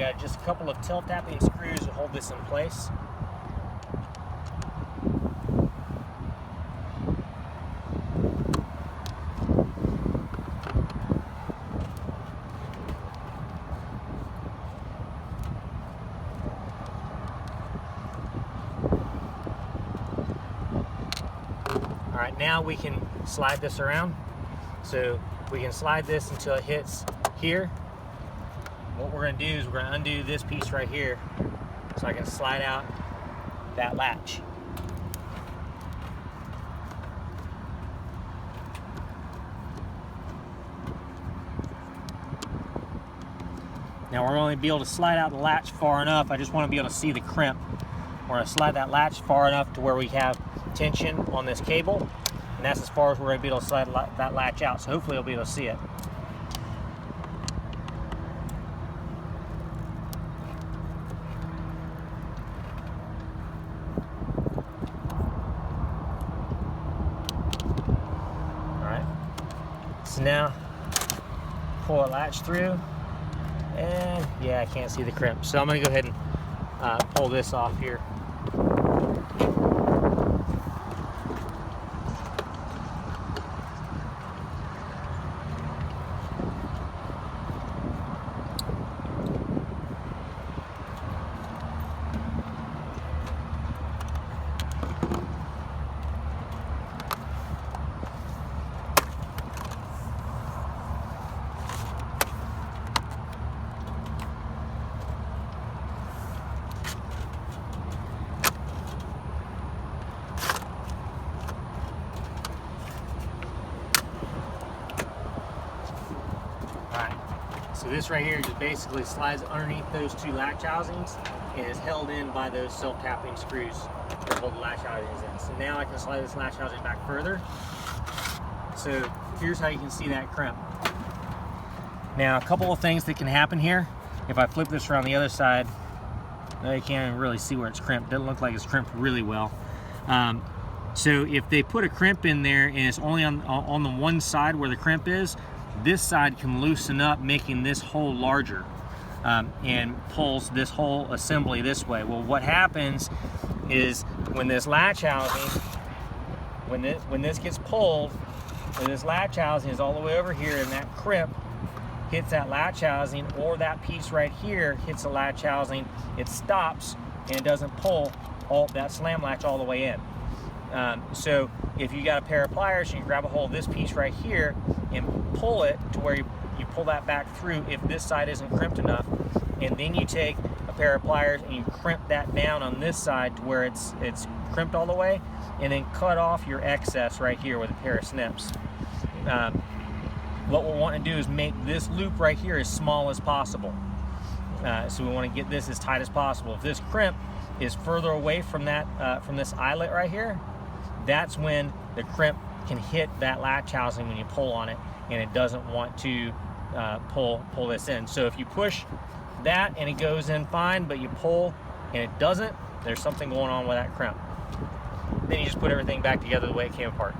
got just a couple of tilt tapping screws to hold this in place. All right, now we can slide this around. So we can slide this until it hits here. What we're gonna do is we're gonna undo this piece right here so I can slide out that latch. Now we're only be able to slide out the latch far enough. I just want to be able to see the crimp. We're going to slide that latch far enough to where we have tension on this cable, and that's as far as we're going to be able to slide that latch out. So hopefully you'll be able to see it. All right. So now pull a latch through, and yeah, I can't see the crimp. So I'm going to go ahead and pull this off here. So this right here just basically slides underneath those two latch housings and is held in by those self-tapping screws that hold the latch housings in. So now I can slide this latch housing back further. So here's how you can see that crimp. Now a couple of things that can happen here. If I flip this around the other side, you can't even really see where it's crimped. Doesn't look like it's crimped really well. So if they put a crimp in there and it's only on the one side where the crimp is, this side can loosen up, making this hole larger, and pulls this whole assembly this way. Well, what happens is when this latch housing, when this gets pulled, when this latch housing is all the way over here and that crimp hits that latch housing, or that piece right here hits the latch housing, it stops and it doesn't pull that slam latch all the way in. So if you got a pair of pliers, you can grab a hold of this piece right here and pull it to where you pull that back through if this side isn't crimped enough, and then you take a pair of pliers and you crimp that down on this side to where it's crimped all the way, and then cut off your excess right here with a pair of snips. What we'll want to do is make this loop right here as small as possible. So we want to get this as tight as possible. If this crimp is further away from that from this eyelet right here, that's when the crimp can hit that latch housing when you pull on it, and it doesn't want to pull this in. So if you push that and it goes in fine, but you pull and it doesn't, there's something going on with that crimp. Then you just put everything back together the way it came apart.